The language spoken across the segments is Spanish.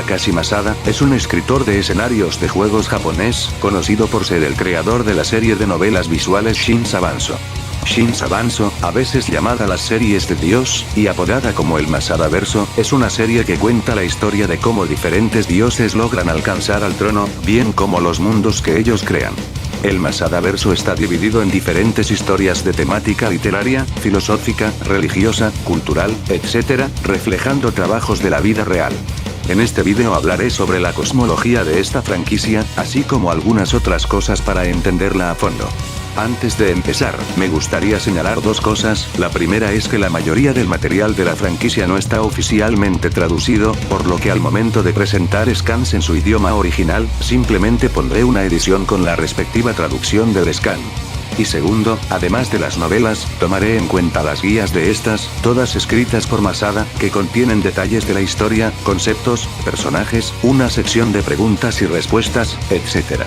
Takashi Masada es un escritor de escenarios de juegos japonés, conocido por ser el creador de la serie de novelas visuales Shin Sabanso. Shin Sabanso, a veces llamada las series de Dios, y apodada como el Masada Verso, es una serie que cuenta la historia de cómo diferentes dioses logran alcanzar al trono, bien como los mundos que ellos crean. El Masada Verso está dividido en diferentes historias de temática literaria, filosófica, religiosa, cultural, etc., reflejando trabajos de la vida real. En este vídeo hablaré sobre la cosmología de esta franquicia, así como algunas otras cosas para entenderla a fondo. Antes de empezar, me gustaría señalar dos cosas. La primera es que la mayoría del material de la franquicia no está oficialmente traducido, por lo que al momento de presentar scans en su idioma original, simplemente pondré una edición con la respectiva traducción del scan. Y segundo, además de las novelas, tomaré en cuenta las guías de estas, todas escritas por Masada, que contienen detalles de la historia, conceptos, personajes, una sección de preguntas y respuestas, etc.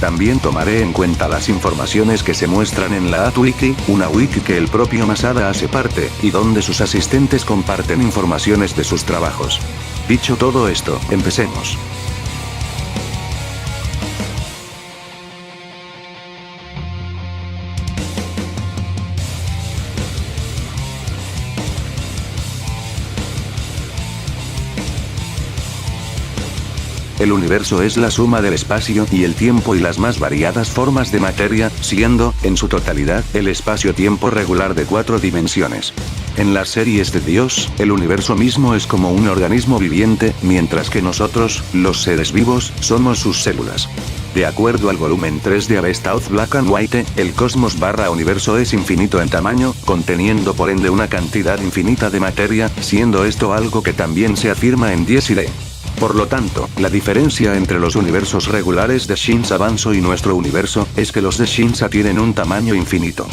También tomaré en cuenta las informaciones que se muestran en la AtWiki, una wiki que el propio Masada hace parte, y donde sus asistentes comparten informaciones de sus trabajos. Dicho todo esto, empecemos. El universo es la suma del espacio y el tiempo y las más variadas formas de materia, siendo, en su totalidad, el espacio-tiempo regular de 4 dimensiones. En las series de Dios, el universo mismo es como un organismo viviente, mientras que nosotros, los seres vivos, somos sus células. De acuerdo al volumen 3 de Avesta of Black and White, el cosmos/universo es infinito en tamaño, conteniendo por ende una cantidad infinita de materia, siendo esto algo que también se afirma en Dies Irae. Por lo tanto, la diferencia entre los universos regulares de Shin Sabanso y nuestro universo, es que los de Shinsa tienen un tamaño infinito.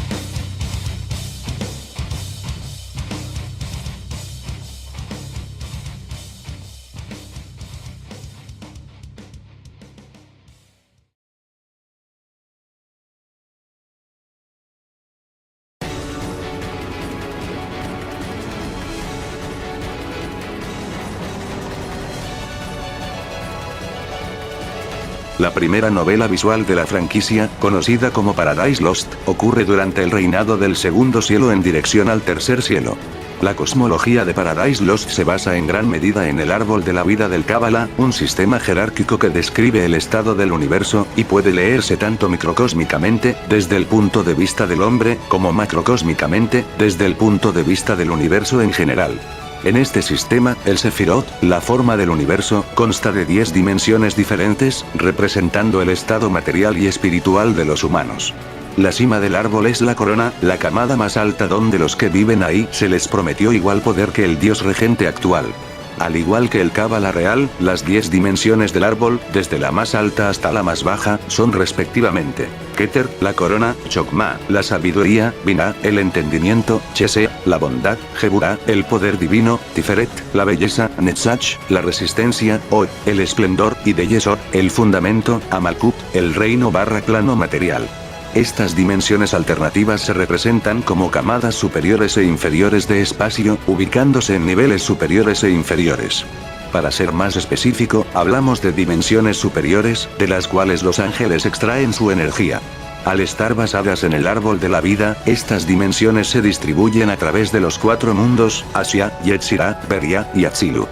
La primera novela visual de la franquicia, conocida como Paradise Lost, ocurre durante el reinado del segundo cielo en dirección al tercer cielo. La cosmología de Paradise Lost se basa en gran medida en el árbol de la vida del Cábala, un sistema jerárquico que describe el estado del universo, y puede leerse tanto microcósmicamente, desde el punto de vista del hombre, como macrocósmicamente, desde el punto de vista del universo en general. En este sistema, el Sefirot, la forma del universo, consta de 10 dimensiones diferentes, representando el estado material y espiritual de los humanos. La cima del árbol es la corona, la camada más alta donde los que viven ahí se les prometió igual poder que el dios regente actual. Al igual que el Cábala real, las 10 dimensiones del árbol, desde la más alta hasta la más baja, son respectivamente: Keter, la corona; Chokmah, la sabiduría; Binah, el entendimiento; Chesed, la bondad; Geburah, el poder divino; Tiferet, la belleza; Netzach, la resistencia; Od, el esplendor; y de Yesod, el fundamento; Amalkut, el reino/plano material. Estas dimensiones alternativas se representan como camadas superiores e inferiores de espacio, ubicándose en niveles superiores e inferiores. Para ser más específico, hablamos de dimensiones superiores, de las cuales los ángeles extraen su energía. Al estar basadas en el árbol de la vida, estas dimensiones se distribuyen a través de los 4 mundos: Asia, Yetzirah, Beria y Atzilut.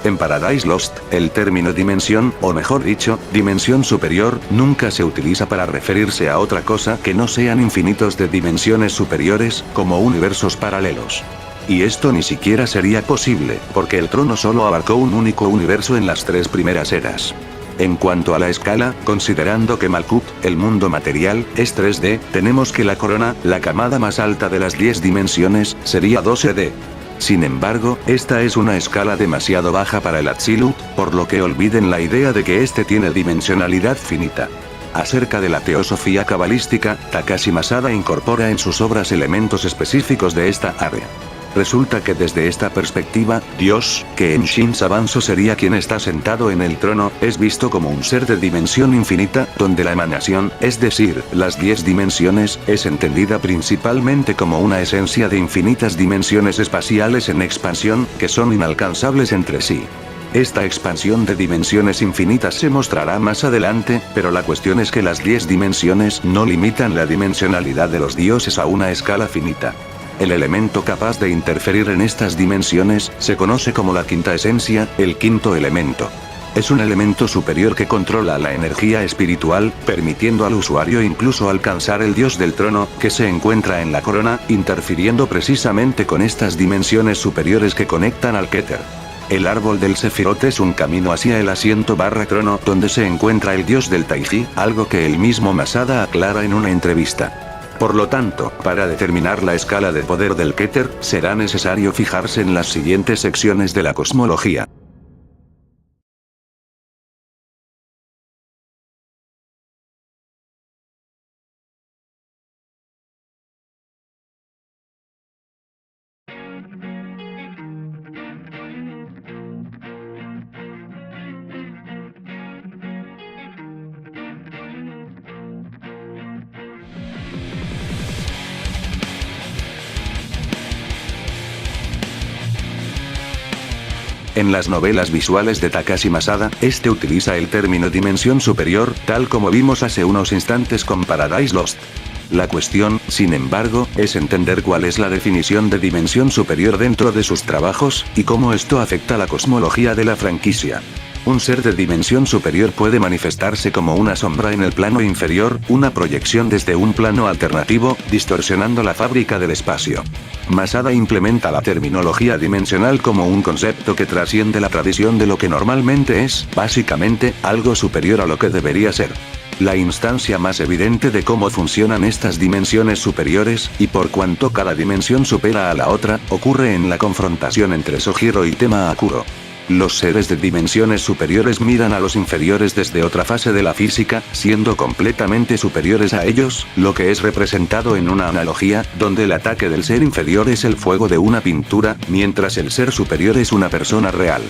En Paradise Lost, el término dimensión, o mejor dicho, dimensión superior, nunca se utiliza para referirse a otra cosa que no sean infinitos de dimensiones superiores, como universos paralelos. Y esto ni siquiera sería posible, porque el trono solo abarcó un único universo en las 3 primeras eras. En cuanto a la escala, considerando que Malkut, el mundo material, es 3D, tenemos que la corona, la camada más alta de las 10 dimensiones, sería 12D. Sin embargo, esta es una escala demasiado baja para el Atzilut, por lo que olviden la idea de que este tiene dimensionalidad finita. Acerca de la teosofía cabalística, Takashi Masada incorpora en sus obras elementos específicos de esta área. Resulta que desde esta perspectiva, Dios, que en Shin Sabanso sería quien está sentado en el trono, es visto como un ser de dimensión infinita, donde la emanación, es decir, las 10 dimensiones, es entendida principalmente como una esencia de infinitas dimensiones espaciales en expansión, que son inalcanzables entre sí. Esta expansión de dimensiones infinitas se mostrará más adelante, pero la cuestión es que las 10 dimensiones no limitan la dimensionalidad de los dioses a una escala finita. El elemento capaz de interferir en estas dimensiones se conoce como la quinta esencia, el quinto elemento. Es un elemento superior que controla la energía espiritual, permitiendo al usuario incluso alcanzar el dios del trono, que se encuentra en la corona, interfiriendo precisamente con estas dimensiones superiores que conectan al Keter. El árbol del Sefirot es un camino hacia el asiento trono donde se encuentra el dios del Taiji, algo que el mismo Masada aclara en una entrevista. Por lo tanto, para determinar la escala de poder del Keter, será necesario fijarse en las siguientes secciones de la cosmología. En las novelas visuales de Takashi Masada, este utiliza el término dimensión superior, tal como vimos hace unos instantes con Paradise Lost. La cuestión, sin embargo, es entender cuál es la definición de dimensión superior dentro de sus trabajos, y cómo esto afecta la cosmología de la franquicia. Un ser de dimensión superior puede manifestarse como una sombra en el plano inferior, una proyección desde un plano alternativo, distorsionando la fábrica del espacio. Masada implementa la terminología dimensional como un concepto que trasciende la tradición de lo que normalmente es, básicamente, algo superior a lo que debería ser. La instancia más evidente de cómo funcionan estas dimensiones superiores, y por cuanto cada dimensión supera a la otra, ocurre en la confrontación entre Sojiro y Tema Akuro. Los seres de dimensiones superiores miran a los inferiores desde otra fase de la física, siendo completamente superiores a ellos, lo que es representado en una analogía, donde el ataque del ser inferior es el fuego de una pintura, mientras el ser superior es una persona real.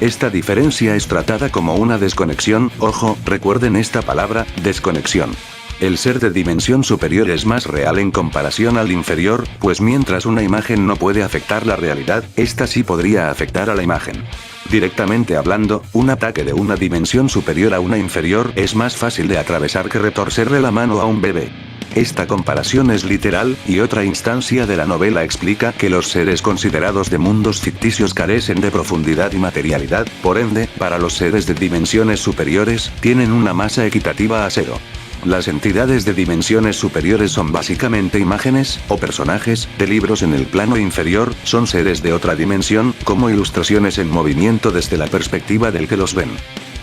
Esta diferencia es tratada como una desconexión, ojo, recuerden esta palabra, desconexión. El ser de dimensión superior es más real en comparación al inferior, pues mientras una imagen no puede afectar la realidad, esta sí podría afectar a la imagen. Directamente hablando, un ataque de una dimensión superior a una inferior es más fácil de atravesar que retorcerle la mano a un bebé. Esta comparación es literal, y otra instancia de la novela explica que los seres considerados de mundos ficticios carecen de profundidad y materialidad, por ende, para los seres de dimensiones superiores, tienen una masa equitativa a cero. Las entidades de dimensiones superiores son básicamente imágenes, o personajes, de libros en el plano inferior, son seres de otra dimensión, como ilustraciones en movimiento desde la perspectiva del que los ven.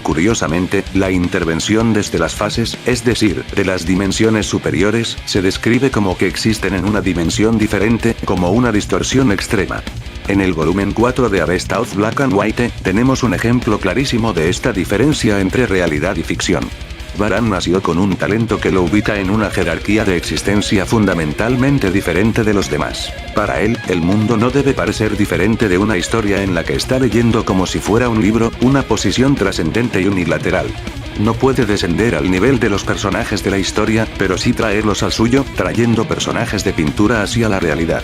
Curiosamente, la intervención desde las fases, es decir, de las dimensiones superiores, se describe como que existen en una dimensión diferente, como una distorsión extrema. En el volumen 4 de A Best of Black and White, tenemos un ejemplo clarísimo de esta diferencia entre realidad y ficción. Baran nació con un talento que lo ubica en una jerarquía de existencia fundamentalmente diferente de los demás. Para él, el mundo no debe parecer diferente de una historia en la que está leyendo como si fuera un libro, una posición trascendente y unilateral. No puede descender al nivel de los personajes de la historia, pero sí traerlos al suyo, trayendo personajes de pintura hacia la realidad.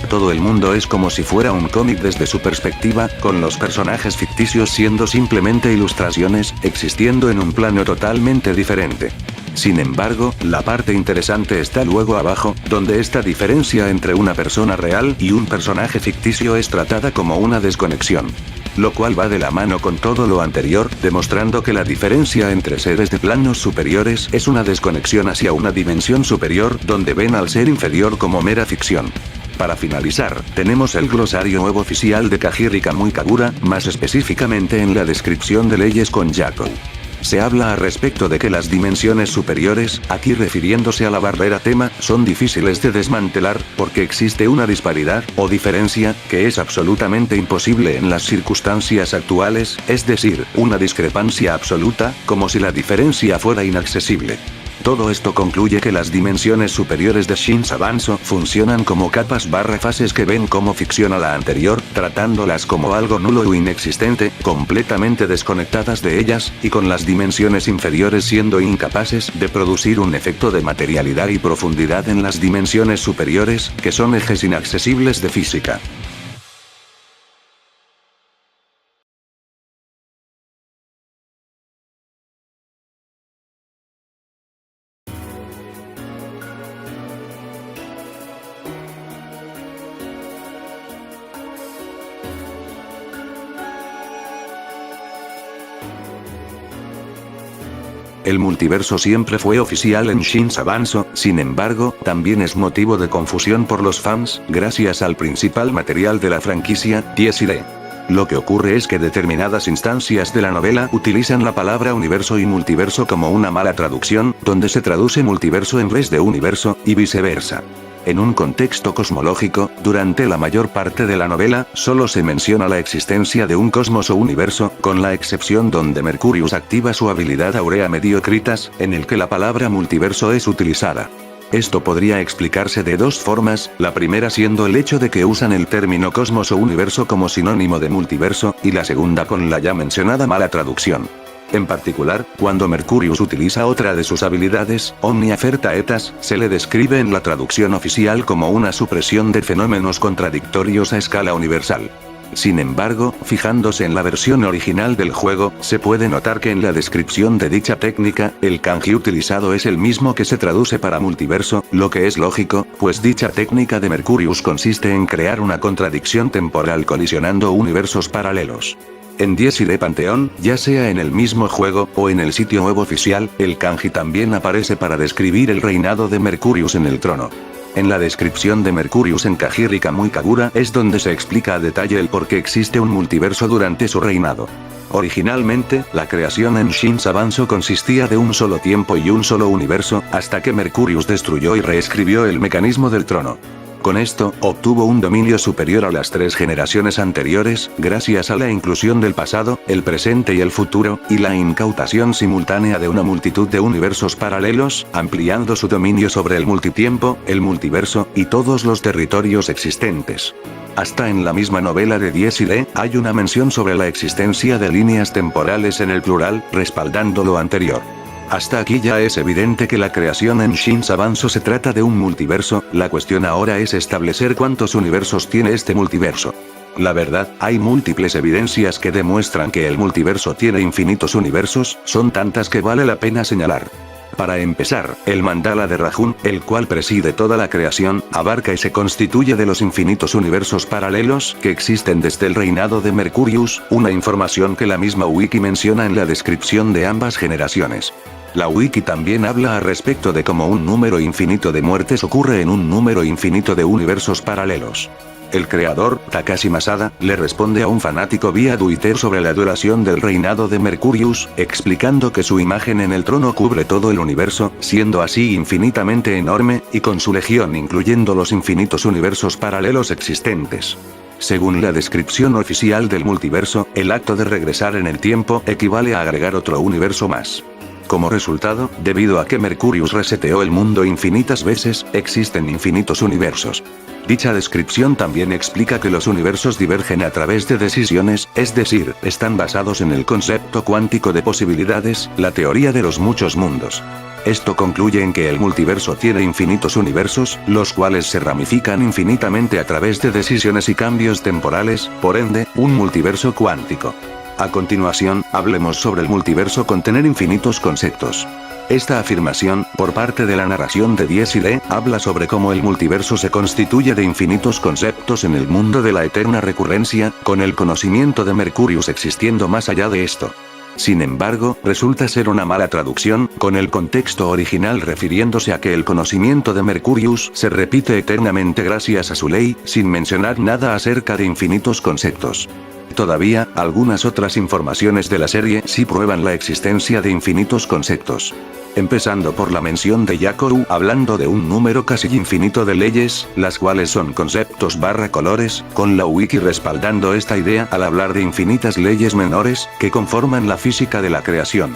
Todo el mundo es como si fuera un cómic desde su perspectiva, con los personajes ficticios siendo simplemente ilustraciones, existiendo en un plano totalmente diferente. Sin embargo, la parte interesante está luego abajo, donde esta diferencia entre una persona real y un personaje ficticio es tratada como una desconexión. Lo cual va de la mano con todo lo anterior, demostrando que la diferencia entre seres de planos superiores es una desconexión hacia una dimensión superior, donde ven al ser inferior como mera ficción. Para finalizar, tenemos el glosario web oficial de Kajiri Kamui Kagura, más específicamente en la descripción de leyes con Jaco. Se habla al respecto de que las dimensiones superiores, aquí refiriéndose a la barrera tema, son difíciles de desmantelar, porque existe una disparidad, o diferencia, que es absolutamente imposible en las circunstancias actuales, es decir, una discrepancia absoluta, como si la diferencia fuera inaccesible. Todo esto concluye que las dimensiones superiores de Shin Sabanso funcionan como capas/fases que ven como ficción a la anterior, tratándolas como algo nulo o inexistente, completamente desconectadas de ellas, y con las dimensiones inferiores siendo incapaces de producir un efecto de materialidad y profundidad en las dimensiones superiores, que son ejes inaccesibles de física. El multiverso siempre fue oficial en Shin's Avanzo, sin embargo, también es motivo de confusión por los fans, gracias al principal material de la franquicia, Desire. Lo que ocurre es que determinadas instancias de la novela utilizan la palabra universo y multiverso como una mala traducción, donde se traduce multiverso en vez de universo, y viceversa. En un contexto cosmológico, durante la mayor parte de la novela, solo se menciona la existencia de un cosmos o universo, con la excepción donde Mercurius activa su habilidad Aurea Mediocritas, en el que la palabra multiverso es utilizada. Esto podría explicarse de dos formas, la primera siendo el hecho de que usan el término cosmos o universo como sinónimo de multiverso, y la segunda con la ya mencionada mala traducción. En particular, cuando Mercurius utiliza otra de sus habilidades, Omnia Aetas Etas, se le describe en la traducción oficial como una supresión de fenómenos contradictorios a escala universal. Sin embargo, fijándose en la versión original del juego, se puede notar que en la descripción de dicha técnica, el kanji utilizado es el mismo que se traduce para multiverso, lo que es lógico, pues dicha técnica de Mercurius consiste en crear una contradicción temporal colisionando universos paralelos. En Desire Panteón, ya sea en el mismo juego, o en el sitio web oficial, el kanji también aparece para describir el reinado de Mercurius en el trono. En la descripción de Mercurius en Kajiri Kamui Kagura es donde se explica a detalle el por qué existe un multiverso durante su reinado. Originalmente, la creación en Shin's Avanzo consistía de un solo tiempo y un solo universo, hasta que Mercurius destruyó y reescribió el mecanismo del trono. Con esto, obtuvo un dominio superior a las 3 generaciones anteriores, gracias a la inclusión del pasado, el presente y el futuro, y la incautación simultánea de una multitud de universos paralelos, ampliando su dominio sobre el multitiempo, el multiverso, y todos los territorios existentes. Hasta en la misma novela de Desire, hay una mención sobre la existencia de líneas temporales en el plural, respaldando lo anterior. Hasta aquí ya es evidente que la creación en Shin's Avanzo se trata de un multiverso, la cuestión ahora es establecer cuántos universos tiene este multiverso. La verdad, hay múltiples evidencias que demuestran que el multiverso tiene infinitos universos, son tantas que vale la pena señalar. Para empezar, el mandala de Rajun, el cual preside toda la creación, abarca y se constituye de los infinitos universos paralelos que existen desde el reinado de Mercurius, una información que la misma wiki menciona en la descripción de ambas generaciones. La wiki también habla al respecto de cómo un número infinito de muertes ocurre en un número infinito de universos paralelos. El creador, Takashi Masada, le responde a un fanático vía Twitter sobre la duración del reinado de Mercurius, explicando que su imagen en el trono cubre todo el universo, siendo así infinitamente enorme, y con su legión incluyendo los infinitos universos paralelos existentes. Según la descripción oficial del multiverso, el acto de regresar en el tiempo equivale a agregar otro universo más. Como resultado, debido a que Mercurius reseteó el mundo infinitas veces, existen infinitos universos. Dicha descripción también explica que los universos divergen a través de decisiones, es decir, están basados en el concepto cuántico de posibilidades, la teoría de los muchos mundos. Esto concluye en que el multiverso tiene infinitos universos, los cuales se ramifican infinitamente a través de decisiones y cambios temporales, por ende, un multiverso cuántico. A continuación, hablemos sobre el multiverso contener infinitos conceptos. Esta afirmación, por parte de la narración de Desire, habla sobre cómo el multiverso se constituye de infinitos conceptos en el mundo de la eterna recurrencia, con el conocimiento de Mercurius existiendo más allá de esto. Sin embargo, resulta ser una mala traducción, con el contexto original refiriéndose a que el conocimiento de Mercurius se repite eternamente gracias a su ley, sin mencionar nada acerca de infinitos conceptos. Todavía, algunas otras informaciones de la serie sí prueban la existencia de infinitos conceptos. Empezando por la mención de Yakoru hablando de un número casi infinito de leyes, las cuales son conceptos / colores, con la wiki respaldando esta idea al hablar de infinitas leyes menores, que conforman la física de la creación.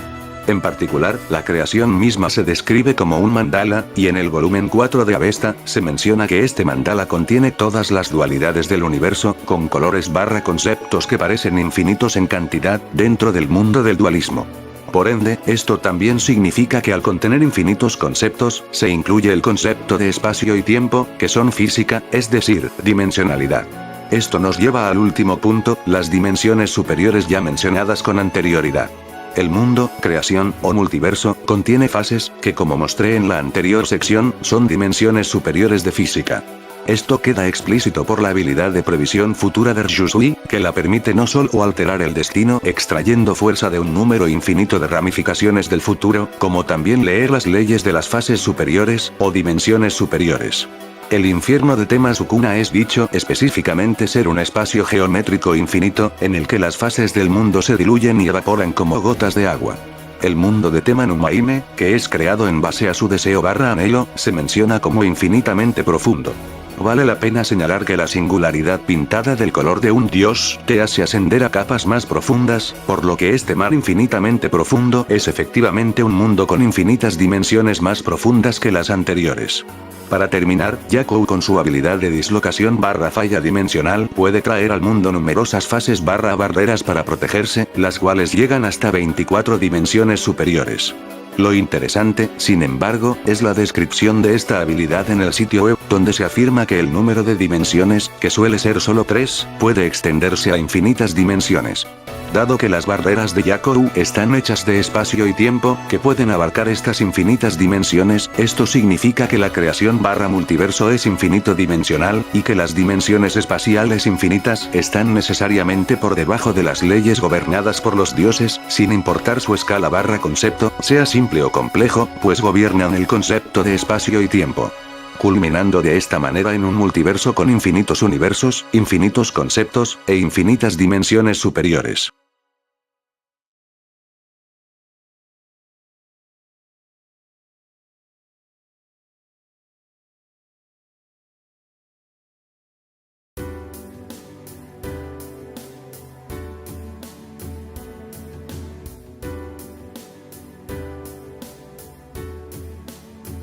En particular, la creación misma se describe como un mandala, y en el volumen 4 de Avesta, se menciona que este mandala contiene todas las dualidades del universo, con colores / conceptos que parecen infinitos en cantidad, dentro del mundo del dualismo. Por ende, esto también significa que al contener infinitos conceptos, se incluye el concepto de espacio y tiempo, que son física, es decir, dimensionalidad. Esto nos lleva al último punto, las dimensiones superiores ya mencionadas con anterioridad. El mundo, creación, o multiverso, contiene fases, que como mostré en la anterior sección, son dimensiones superiores de física. Esto queda explícito por la habilidad de previsión futura de Ryusui, que la permite no solo alterar el destino extrayendo fuerza de un número infinito de ramificaciones del futuro, como también leer las leyes de las fases superiores, o dimensiones superiores. El infierno de Tema Sukuna es dicho específicamente ser un espacio geométrico infinito, en el que las fases del mundo se diluyen y evaporan como gotas de agua. El mundo de Tema Numaime, que es creado en base a su deseo/anhelo, se menciona como infinitamente profundo. Vale la pena señalar que la singularidad pintada del color de un dios te hace ascender a capas más profundas, por lo que este mar infinitamente profundo es efectivamente un mundo con infinitas dimensiones más profundas que las anteriores. Para terminar, Yakou con su habilidad de dislocación/falla dimensional puede traer al mundo numerosas fases/barreras para protegerse, las cuales llegan hasta 24 dimensiones superiores. Lo interesante, sin embargo, es la descripción de esta habilidad en el sitio web, donde se afirma que el número de dimensiones, que suele ser solo 3, puede extenderse a infinitas dimensiones. Dado que las barreras de Yakou están hechas de espacio y tiempo, que pueden abarcar estas infinitas dimensiones, esto significa que la creación/multiverso es infinito dimensional, y que las dimensiones espaciales infinitas están necesariamente por debajo de las leyes gobernadas por los dioses, sin importar su escala/concepto, sea simple o complejo, pues gobiernan el concepto de espacio y tiempo. Culminando de esta manera en un multiverso con infinitos universos, infinitos conceptos, e infinitas dimensiones superiores.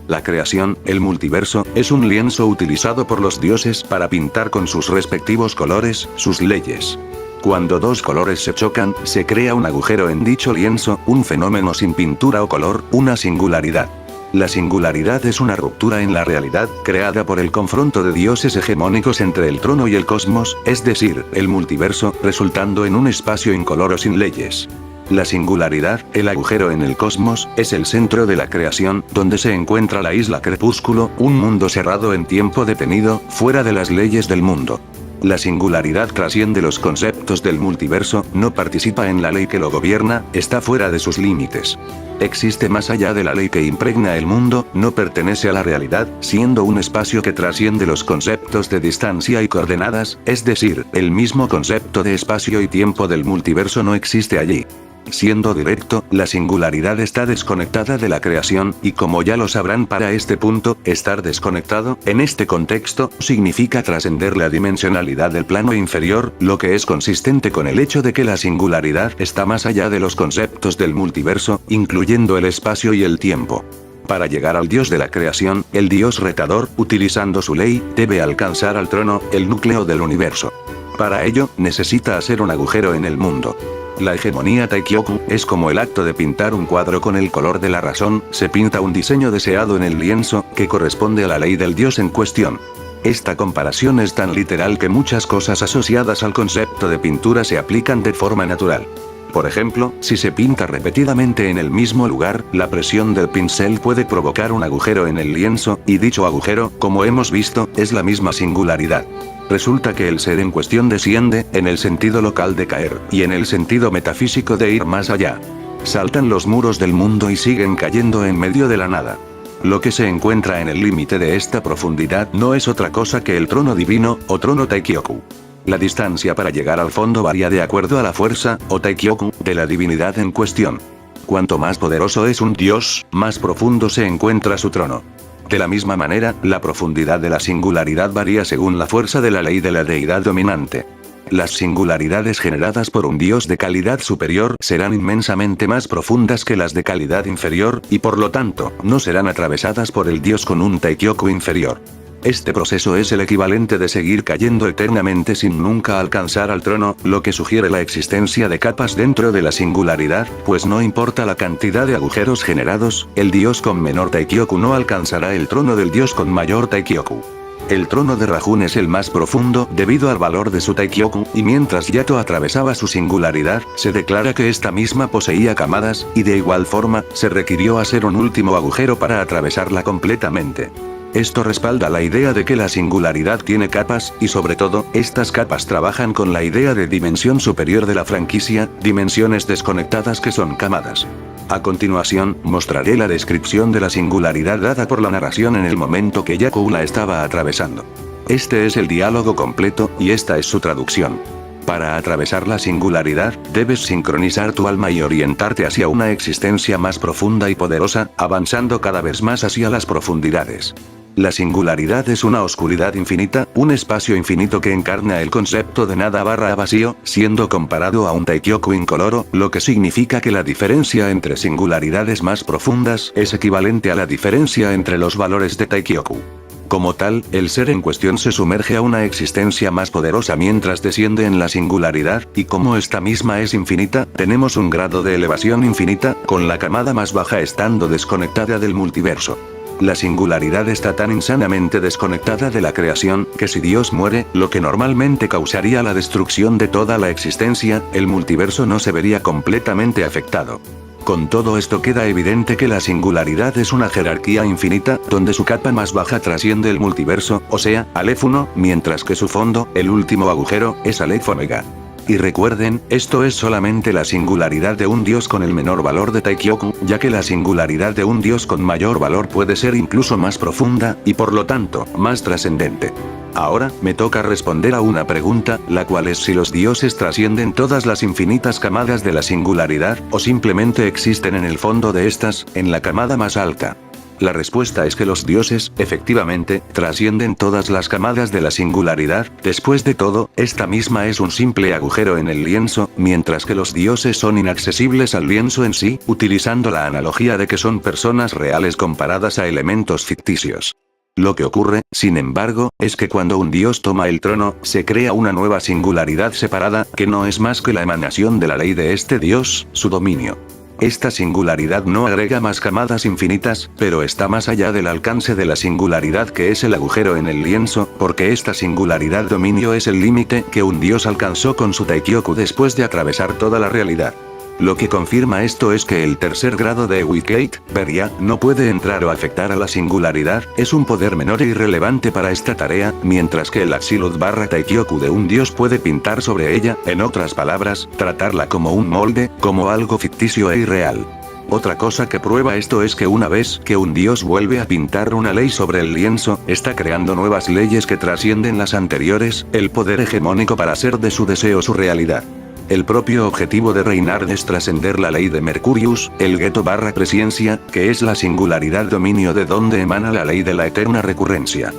La creación, el multiverso, es un lienzo utilizado por los dioses para pintar con sus respectivos colores, sus leyes. Cuando dos colores se chocan, se crea un agujero en dicho lienzo, un fenómeno sin pintura o color, una singularidad. La singularidad es una ruptura en la realidad, creada por el confronto de dioses hegemónicos entre el trono y el cosmos, es decir, el multiverso, resultando en un espacio incoloro sin leyes. La singularidad, el agujero en el cosmos, es el centro de la creación, donde se encuentra la isla Crepúsculo, un mundo cerrado en tiempo detenido, fuera de las leyes del mundo. La singularidad trasciende los conceptos del multiverso, no participa en la ley que lo gobierna, está fuera de sus límites. Existe más allá de la ley que impregna el mundo, no pertenece a la realidad, siendo un espacio que trasciende los conceptos de distancia y coordenadas, es decir, el mismo concepto de espacio y tiempo del multiverso no existe allí. Siendo directo, la singularidad está desconectada de la creación, y como ya lo sabrán para este punto, estar desconectado, en este contexto, significa trascender la dimensionalidad del plano inferior, lo que es consistente con el hecho de que la singularidad está más allá de los conceptos del multiverso, incluyendo el espacio y el tiempo. Para llegar al dios de la creación, el dios retador, utilizando su ley, debe alcanzar al trono, el núcleo del universo. Para ello, necesita hacer un agujero en el mundo. La hegemonía Taikyoku es como el acto de pintar un cuadro con el color de la razón, se pinta un diseño deseado en el lienzo, que corresponde a la ley del dios en cuestión. Esta comparación es tan literal que muchas cosas asociadas al concepto de pintura se aplican de forma natural. Por ejemplo, si se pinta repetidamente en el mismo lugar, la presión del pincel puede provocar un agujero en el lienzo, y dicho agujero, como hemos visto, es la misma singularidad. Resulta que el ser en cuestión desciende, en el sentido local de caer, y en el sentido metafísico de ir más allá. Saltan los muros del mundo y siguen cayendo en medio de la nada. Lo que se encuentra en el límite de esta profundidad no es otra cosa que el trono divino, o trono Taikyoku. La distancia para llegar al fondo varía de acuerdo a la fuerza, o Taikyoku, de la divinidad en cuestión. Cuanto más poderoso es un dios, más profundo se encuentra su trono. De la misma manera, la profundidad de la singularidad varía según la fuerza de la ley de la deidad dominante. Las singularidades generadas por un dios de calidad superior serán inmensamente más profundas que las de calidad inferior, y por lo tanto, no serán atravesadas por el dios con un Taikyoku inferior. Este proceso es el equivalente de seguir cayendo eternamente sin nunca alcanzar al trono, lo que sugiere la existencia de capas dentro de la singularidad, pues no importa la cantidad de agujeros generados, el dios con menor Taikyoku no alcanzará el trono del dios con mayor Taikyoku. El trono de Rajun es el más profundo debido al valor de su Taikyoku, y mientras Yato atravesaba su singularidad, se declara que esta misma poseía camadas, y de igual forma, se requirió hacer un último agujero para atravesarla completamente. Esto respalda la idea de que la singularidad tiene capas, y sobre todo, estas capas trabajan con la idea de dimensión superior de la franquicia, dimensiones desconectadas que son camadas. A continuación, mostraré la descripción de la singularidad dada por la narración en el momento que Yaku la estaba atravesando. Este es el diálogo completo, y esta es su traducción. Para atravesar la singularidad, debes sincronizar tu alma y orientarte hacia una existencia más profunda y poderosa, avanzando cada vez más hacia las profundidades. La singularidad es una oscuridad infinita, un espacio infinito que encarna el concepto de nada barra vacío, siendo comparado a un Taikyoku incoloro, lo que significa que la diferencia entre singularidades más profundas es equivalente a la diferencia entre los valores de Taikyoku. Como tal, el ser en cuestión se sumerge a una existencia más poderosa mientras desciende en la singularidad, y como esta misma es infinita, tenemos un grado de elevación infinita, con la camada más baja estando desconectada del multiverso. La singularidad está tan insanamente desconectada de la creación, que si Dios muere, lo que normalmente causaría la destrucción de toda la existencia, el multiverso no se vería completamente afectado. Con todo esto queda evidente que la singularidad es una jerarquía infinita, donde su capa más baja trasciende el multiverso, o sea, Aleph 1, mientras que su fondo, el último agujero, es Aleph Omega. Y recuerden, esto es solamente la singularidad de un dios con el menor valor de Taikyoku, ya que la singularidad de un dios con mayor valor puede ser incluso más profunda, y por lo tanto, más trascendente. Ahora, me toca responder a una pregunta, la cual es si los dioses trascienden todas las infinitas camadas de la singularidad, o simplemente existen en el fondo de estas, en la camada más alta. La respuesta es que los dioses, efectivamente, trascienden todas las camadas de la singularidad. Después de todo, esta misma es un simple agujero en el lienzo, mientras que los dioses son inaccesibles al lienzo en sí, utilizando la analogía de que son personas reales comparadas a elementos ficticios. Lo que ocurre, sin embargo, es que cuando un dios toma el trono, se crea una nueva singularidad separada, que no es más que la emanación de la ley de este dios, su dominio. Esta singularidad no agrega más camadas infinitas, pero está más allá del alcance de la singularidad que es el agujero en el lienzo, porque esta singularidad dominio es el límite que un dios alcanzó con su Taikyoku después de atravesar toda la realidad. Lo que confirma esto es que el tercer grado de Wicked, Beria, no puede entrar o afectar a la singularidad, es un poder menor e irrelevante para esta tarea, mientras que el Absolute barra Taikyoku de un dios puede pintar sobre ella, en otras palabras, tratarla como un molde, como algo ficticio e irreal. Otra cosa que prueba esto es que una vez que un dios vuelve a pintar una ley sobre el lienzo, está creando nuevas leyes que trascienden las anteriores, el poder hegemónico para hacer de su deseo su realidad. El propio objetivo de Reinhard es trascender la ley de Mercurius, el Geto barra presciencia, que es la singularidad dominio de donde emana la ley de la eterna recurrencia.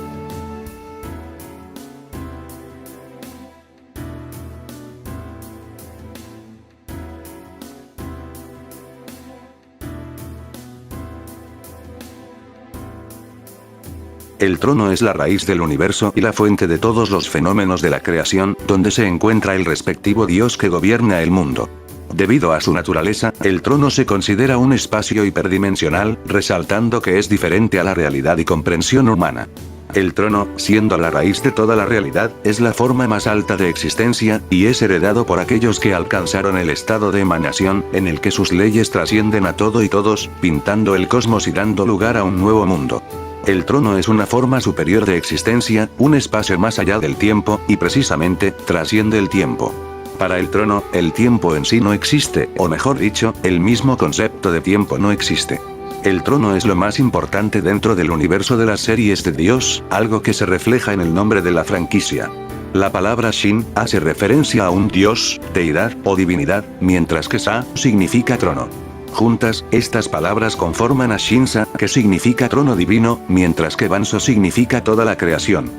El trono es la raíz del universo y la fuente de todos los fenómenos de la creación, donde se encuentra el respectivo dios que gobierna el mundo. Debido a su naturaleza, el trono se considera un espacio hiperdimensional, resaltando que es diferente a la realidad y comprensión humana. El trono, siendo la raíz de toda la realidad, es la forma más alta de existencia, y es heredado por aquellos que alcanzaron el estado de emanación, en el que sus leyes trascienden a todo y todos, pintando el cosmos y dando lugar a un nuevo mundo. El trono es una forma superior de existencia, un espacio más allá del tiempo, y precisamente, trasciende el tiempo. Para el trono, el tiempo en sí no existe, o mejor dicho, el mismo concepto de tiempo no existe. El trono es lo más importante dentro del universo de las series de Dios, algo que se refleja en el nombre de la franquicia. La palabra Shin hace referencia a un dios, deidad o divinidad, mientras que Sa significa trono. Juntas, estas palabras conforman a Shinsa, que significa trono divino, mientras que Banso significa toda la creación.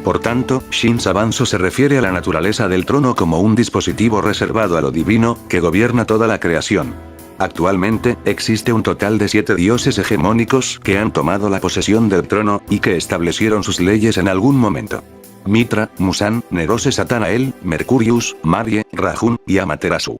Por tanto, Shinsa Banso se refiere a la naturaleza del trono como un dispositivo reservado a lo divino, que gobierna toda la creación. Actualmente, existe un total de 7 dioses hegemónicos que han tomado la posesión del trono, y que establecieron sus leyes en algún momento. Mitra, Musan, Nerose Satanael, Mercurius, Marie, Rajun, y Amaterasu.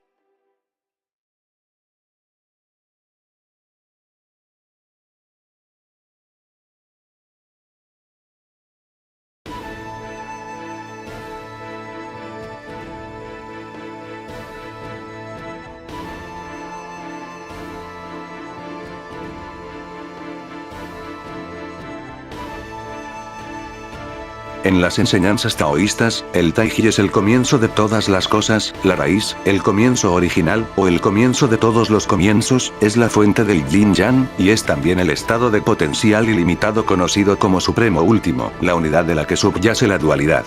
En las enseñanzas taoístas, el Taiji es el comienzo de todas las cosas, la raíz, el comienzo original, o el comienzo de todos los comienzos, es la fuente del Yin-Yang, y es también el estado de potencial ilimitado conocido como Supremo Último, la unidad de la que subyace la dualidad.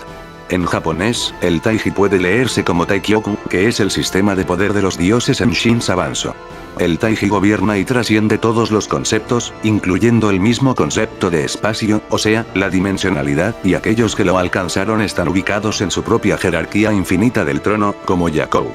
En japonés, el Taiji puede leerse como Taikyoku, que es el sistema de poder de los dioses en Shin Sabanso. El Taiji gobierna y trasciende todos los conceptos, incluyendo el mismo concepto de espacio, o sea, la dimensionalidad, y aquellos que lo alcanzaron están ubicados en su propia jerarquía infinita del trono, como Yakou.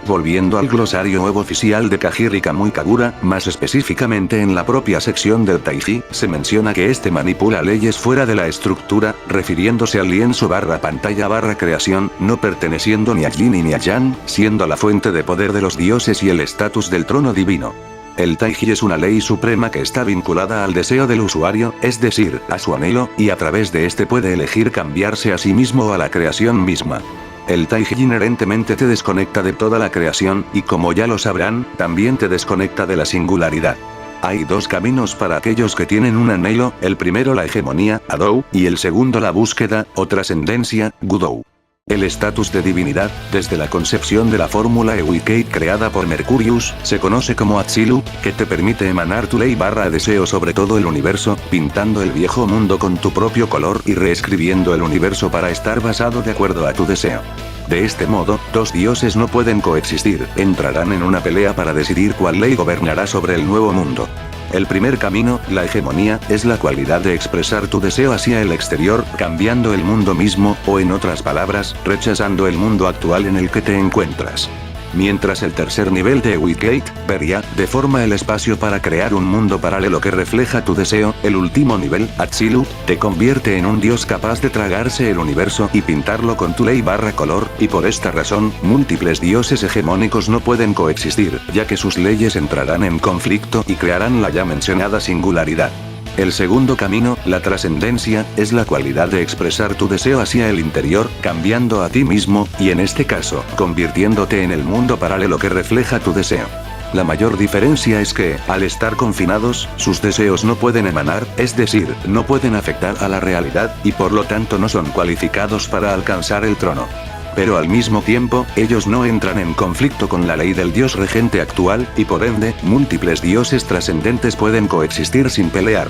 Volviendo al glosario web oficial de Kajiri Kamui Kagura, más específicamente en la propia sección del Taiji, se menciona que este manipula leyes fuera de la estructura, refiriéndose al lienzo/pantalla/creación, no perteneciendo ni a Yin ni a Yang, siendo la fuente de poder de los dioses y el estatus del trono divino. El Taiji es una ley suprema que está vinculada al deseo del usuario, es decir, a su anhelo, y a través de este puede elegir cambiarse a sí mismo o a la creación misma. El Taiji inherentemente te desconecta de toda la creación, y como ya lo sabrán, también te desconecta de la singularidad. Hay dos caminos para aquellos que tienen un anhelo, el primero la hegemonía, Adou, y el segundo la búsqueda, o trascendencia, Gudou. El estatus de divinidad, desde la concepción de la fórmula Ewikeit creada por Mercurius, se conoce como Atsilu, que te permite emanar tu ley/deseo sobre todo el universo, pintando el viejo mundo con tu propio color y reescribiendo el universo para estar basado de acuerdo a tu deseo. De este modo, dos dioses no pueden coexistir, entrarán en una pelea para decidir cuál ley gobernará sobre el nuevo mundo. El primer camino, la hegemonía, es la cualidad de expresar tu deseo hacia el exterior, cambiando el mundo mismo, o en otras palabras, rechazando el mundo actual en el que te encuentras. Mientras el tercer nivel de Ewikeit, Beria, deforma el espacio para crear un mundo paralelo que refleja tu deseo, el último nivel, Atsilu, te convierte en un dios capaz de tragarse el universo y pintarlo con tu ley/color, y por esta razón, múltiples dioses hegemónicos no pueden coexistir, ya que sus leyes entrarán en conflicto y crearán la ya mencionada singularidad. El segundo camino, la trascendencia, es la cualidad de expresar tu deseo hacia el interior, cambiando a ti mismo, y en este caso, convirtiéndote en el mundo paralelo que refleja tu deseo. La mayor diferencia es que, al estar confinados, sus deseos no pueden emanar, es decir, no pueden afectar a la realidad, y por lo tanto no son cualificados para alcanzar el trono. Pero al mismo tiempo, ellos no entran en conflicto con la ley del dios regente actual, y por ende, múltiples dioses trascendentes pueden coexistir sin pelear.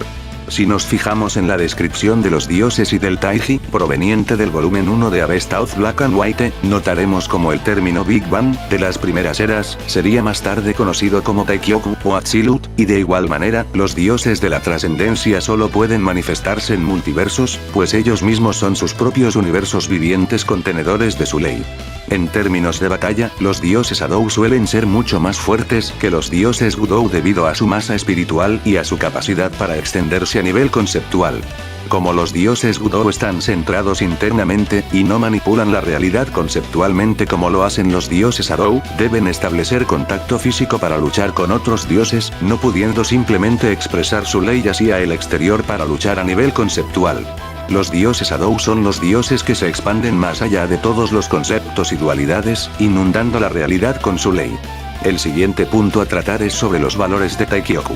Si nos fijamos en la descripción de los dioses y del Taiji, proveniente del volumen 1 de Avesta of Black and White, notaremos como el término Big Bang, de las primeras eras, sería más tarde conocido como Taikyoku o Atsilut, y de igual manera, los dioses de la trascendencia solo pueden manifestarse en multiversos, pues ellos mismos son sus propios universos vivientes contenedores de su ley. En términos de batalla, los dioses Adou suelen ser mucho más fuertes que los dioses Gudou debido a su masa espiritual y a su capacidad para extenderse a nivel conceptual. Como los dioses Gudou están centrados internamente, y no manipulan la realidad conceptualmente como lo hacen los dioses Adou, deben establecer contacto físico para luchar con otros dioses, no pudiendo simplemente expresar su ley hacia el exterior para luchar a nivel conceptual. Los dioses Adou son los dioses que se expanden más allá de todos los conceptos y dualidades, inundando la realidad con su ley. El siguiente punto a tratar es sobre los valores de Taikyoku.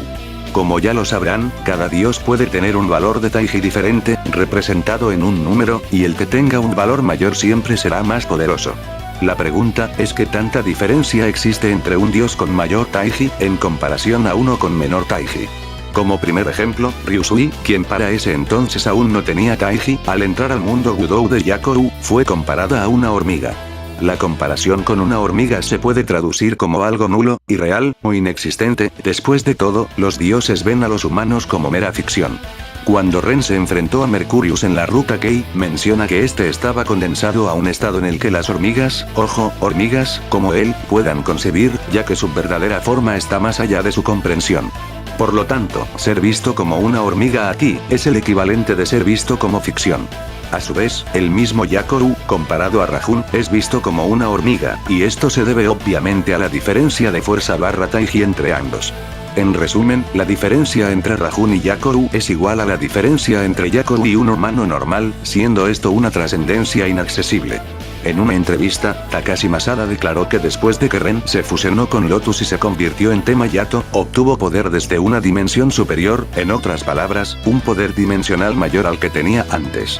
Como ya lo sabrán, cada dios puede tener un valor de Taiji diferente, representado en un número, y el que tenga un valor mayor siempre será más poderoso. La pregunta es ¿qué tanta diferencia existe entre un dios con mayor Taiji, en comparación a uno con menor Taiji? Como primer ejemplo, Ryusui, quien para ese entonces aún no tenía Taiji, al entrar al mundo Gudou de Yakou, fue comparada a una hormiga. La comparación con una hormiga se puede traducir como algo nulo, irreal, o inexistente. Después de todo, los dioses ven a los humanos como mera ficción. Cuando Ren se enfrentó a Mercurius en la ruta Kei, menciona que este estaba condensado a un estado en el que las hormigas, hormigas, como él, puedan concebir, ya que su verdadera forma está más allá de su comprensión. Por lo tanto, ser visto como una hormiga aquí, es el equivalente de ser visto como ficción. A su vez, el mismo Yakou, comparado a Rajun, es visto como una hormiga, y esto se debe obviamente a la diferencia de fuerza/Taiji entre ambos. En resumen, la diferencia entre Rajun y Yakou es igual a la diferencia entre Yakou y un humano normal, siendo esto una trascendencia inaccesible. En una entrevista, Takashi Masada declaró que después de que Ren se fusionó con Lotus y se convirtió en Tema Yato, obtuvo poder desde una dimensión superior, en otras palabras, un poder dimensional mayor al que tenía antes.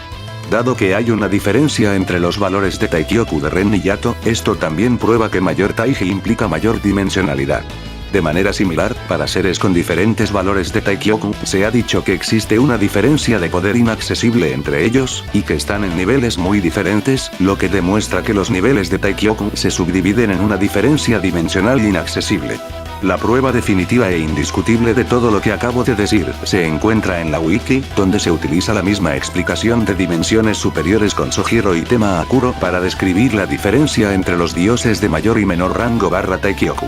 Dado que hay una diferencia entre los valores de Taikyoku de Ren y Yato, esto también prueba que mayor Taiji implica mayor dimensionalidad. De manera similar, para seres con diferentes valores de Taikyoku, se ha dicho que existe una diferencia de poder inaccesible entre ellos, y que están en niveles muy diferentes, lo que demuestra que los niveles de Taikyoku se subdividen en una diferencia dimensional inaccesible. La prueba definitiva e indiscutible de todo lo que acabo de decir se encuentra en la wiki, donde se utiliza la misma explicación de dimensiones superiores con Sojiro y Tema Akuro para describir la diferencia entre los dioses de mayor y menor rango / Taikyoku.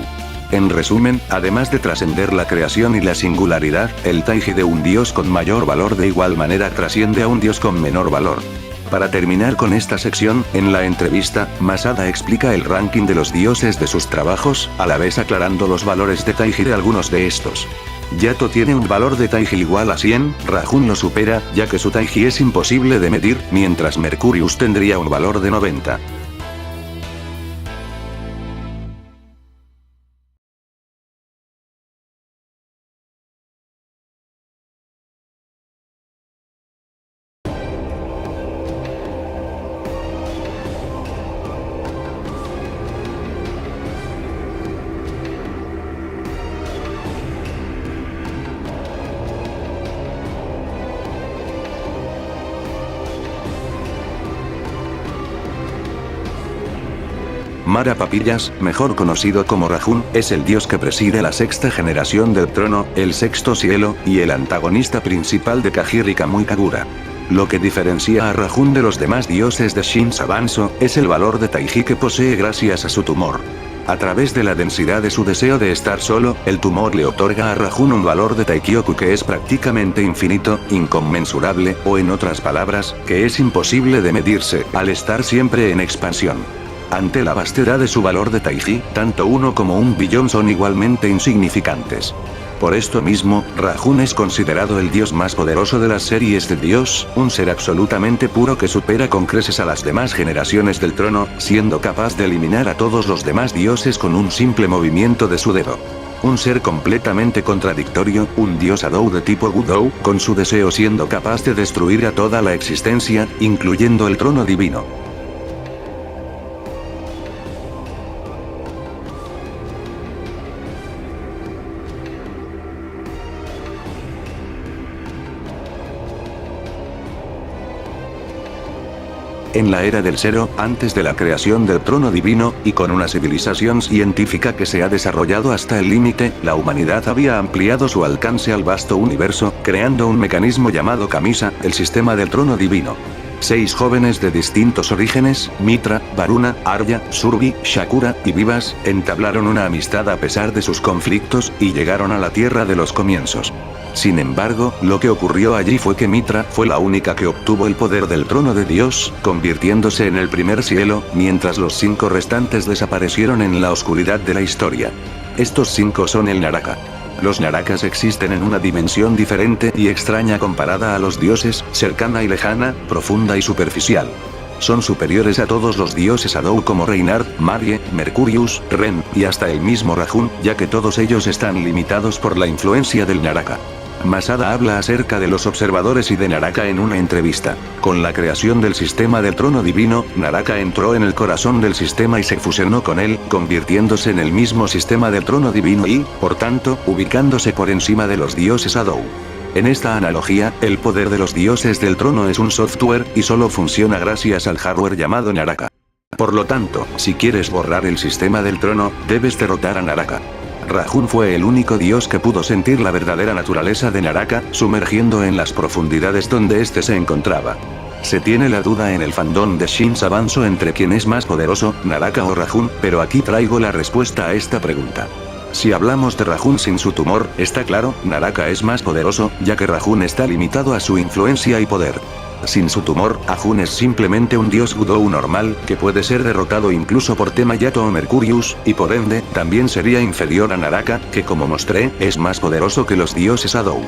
En resumen, además de trascender la creación y la singularidad, el Taiji de un dios con mayor valor de igual manera trasciende a un dios con menor valor. Para terminar con esta sección, en la entrevista, Masada explica el ranking de los dioses de sus trabajos, a la vez aclarando los valores de Taiji de algunos de estos. Yato tiene un valor de Taiji igual a 100, Rajun lo supera, ya que su Taiji es imposible de medir, mientras Mercurius tendría un valor de 90. Mara Papillas, mejor conocido como Rajun, es el dios que preside la sexta generación del trono, el sexto cielo, y el antagonista principal de Kajiri Kamui Kagura. Lo que diferencia a Rajun de los demás dioses de Shin Sabanso, es el valor de Taiji que posee gracias a su tumor. A través de la densidad de su deseo de estar solo, el tumor le otorga a Rajun un valor de Taikyoku que es prácticamente infinito, inconmensurable, o en otras palabras, que es imposible de medirse, al estar siempre en expansión. Ante la vastedad de su valor de Taiji, tanto 1 como 1 billón son igualmente insignificantes. Por esto mismo, Rajun es considerado el dios más poderoso de las series de Dios, un ser absolutamente puro que supera con creces a las demás generaciones del trono, siendo capaz de eliminar a todos los demás dioses con un simple movimiento de su dedo. Un ser completamente contradictorio, un dios Adou de tipo Wudou, con su deseo siendo capaz de destruir a toda la existencia, incluyendo el trono divino. En la era del Cero, antes de la creación del trono divino, y con una civilización científica que se ha desarrollado hasta el límite, la humanidad había ampliado su alcance al vasto universo, creando un mecanismo llamado Kamisa, el sistema del trono divino. 6 jóvenes de distintos orígenes, Mitra, Varuna, Arya, Surgi, Shakura y Vivas, entablaron una amistad a pesar de sus conflictos, y llegaron a la tierra de los comienzos. Sin embargo, lo que ocurrió allí fue que Mitra fue la única que obtuvo el poder del trono de Dios, convirtiéndose en el primer cielo, mientras los 5 restantes desaparecieron en la oscuridad de la historia. Estos 5 son el Naraka. Los Narakas existen en una dimensión diferente y extraña comparada a los dioses, cercana y lejana, profunda y superficial. Son superiores a todos los dioses Adou como Reinhard, Marie, Mercurius, Ren, y hasta el mismo Rajun, ya que todos ellos están limitados por la influencia del Naraka. Masada habla acerca de los observadores y de Naraka en una entrevista. Con la creación del sistema del trono divino, Naraka entró en el corazón del sistema y se fusionó con él, convirtiéndose en el mismo sistema del trono divino y, por tanto, ubicándose por encima de los dioses Adou. En esta analogía, el poder de los dioses del trono es un software, y solo funciona gracias al hardware llamado Naraka. Por lo tanto, si quieres borrar el sistema del trono, debes derrotar a Naraka. Rajun fue el único dios que pudo sentir la verdadera naturaleza de Naraka, sumergiendo en las profundidades donde éste se encontraba. Se tiene la duda en el fandom de Shin Sabanso entre quién es más poderoso, Naraka o Rajun, pero aquí traigo la respuesta a esta pregunta. Si hablamos de Rajun sin su tumor, está claro, Naraka es más poderoso, ya que Rajun está limitado a su influencia y poder. Sin su tumor, Rajun es simplemente un dios Wudou normal, que puede ser derrotado incluso por Tema Yato o Mercurius, y por ende, también sería inferior a Naraka, que como mostré, es más poderoso que los dioses Adou.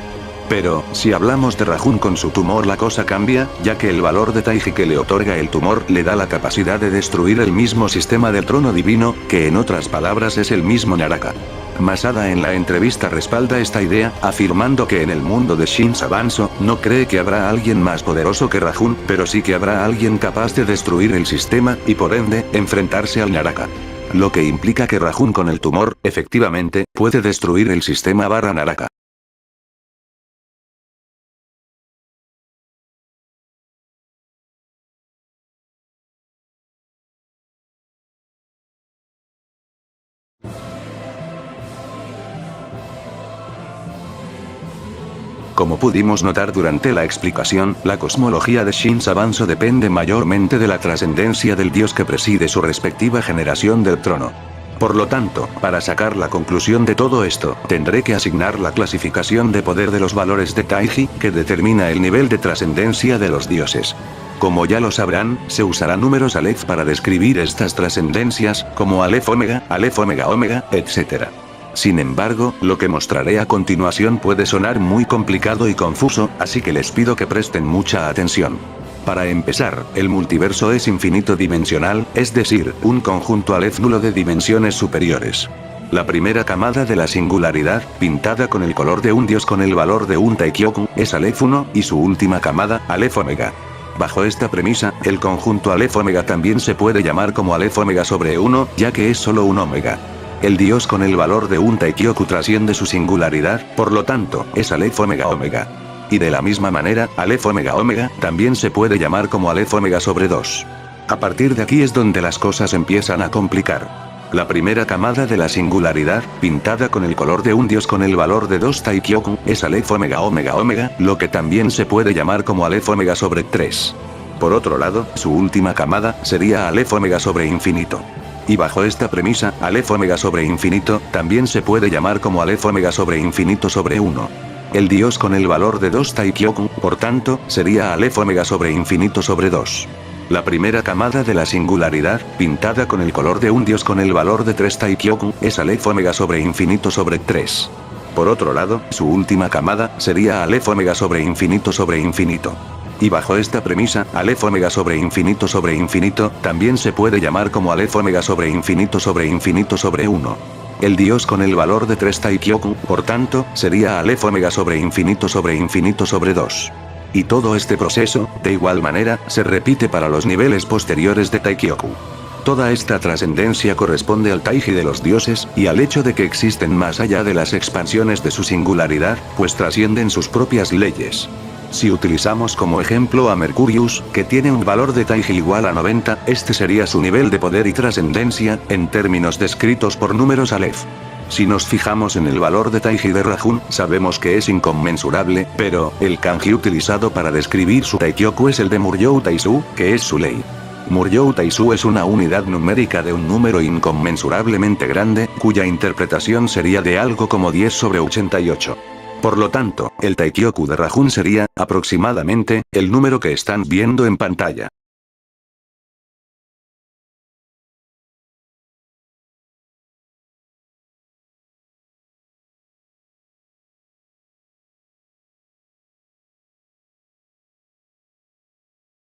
Pero, si hablamos de Rajun con su tumor la cosa cambia, ya que el valor de Taiji que le otorga el tumor le da la capacidad de destruir el mismo sistema del trono divino, que en otras palabras es el mismo Naraka. Masada en la entrevista respalda esta idea, afirmando que en el mundo de Shin Sabanso, no cree que habrá alguien más poderoso que Rajun, pero sí que habrá alguien capaz de destruir el sistema, y por ende, enfrentarse al Naraka. Lo que implica que Rajun con el tumor, efectivamente, puede destruir el sistema barra Naraka. Como pudimos notar durante la explicación, la cosmología de Shin Sabanso depende mayormente de la trascendencia del dios que preside su respectiva generación del trono. Por lo tanto, para sacar la conclusión de todo esto, tendré que asignar la clasificación de poder de los valores de Taiji, que determina el nivel de trascendencia de los dioses. Como ya lo sabrán, se usará números Aleph para describir estas trascendencias, como Aleph Omega, etc. Sin embargo, lo que mostraré a continuación puede sonar muy complicado y confuso, así que les pido que presten mucha atención. Para empezar, el multiverso es infinito dimensional, es decir, un conjunto Aleph nulo de dimensiones superiores. La primera camada de la singularidad, pintada con el color de un dios con el valor de un Taikyoku, es Aleph 1, y su última camada, Aleph Omega. Bajo esta premisa, el conjunto Aleph Omega también se puede llamar como Aleph Omega sobre 1, ya que es solo un Omega. El dios con el valor de un Taikyoku trasciende su singularidad, por lo tanto, es Aleph Omega. Y de la misma manera, Aleph Omega también se puede llamar como Aleph Omega sobre 2. A partir de aquí es donde las cosas empiezan a complicar. La primera camada de la singularidad, pintada con el color de un dios con el valor de 2 Taikyoku, es Aleph Omega, lo que también se puede llamar como Aleph Omega sobre 3. Por otro lado, su última camada, sería Aleph Omega sobre infinito. Y bajo esta premisa, Aleph Omega sobre infinito, también se puede llamar como Aleph Omega sobre infinito sobre 1. El dios con el valor de 2 Taikyoku, por tanto, sería Aleph Omega sobre infinito sobre 2. La primera camada de la singularidad, pintada con el color de un dios con el valor de 3 Taikyoku, es Aleph Omega sobre infinito sobre 3. Por otro lado, su última camada, sería Aleph Omega sobre infinito sobre infinito. Y bajo esta premisa, Aleph Omega sobre infinito, también se puede llamar como Aleph Omega sobre infinito sobre 1. El dios con el valor de 3 Taikyoku, por tanto, sería Aleph Omega sobre infinito sobre 2. Y todo este proceso, de igual manera, se repite para los niveles posteriores de Taikyoku. Toda esta trascendencia corresponde al Taiji de los dioses, y al hecho de que existen más allá de las expansiones de su singularidad, pues trascienden sus propias leyes. Si utilizamos como ejemplo a Mercurius, que tiene un valor de Taiji igual a 90, este sería su nivel de poder y trascendencia, en términos descritos por números Aleph. Si nos fijamos en el valor de Taiji de Rajun, sabemos que es inconmensurable, pero, el kanji utilizado para describir su Taikyoku es el de Muryou Taisu, que es su ley. Muryou Taisu es una unidad numérica de un número inconmensurablemente grande, cuya interpretación sería de algo como 10 sobre 88. Por lo tanto, el Taikyoku de Rajun sería, aproximadamente, el número que están viendo en pantalla.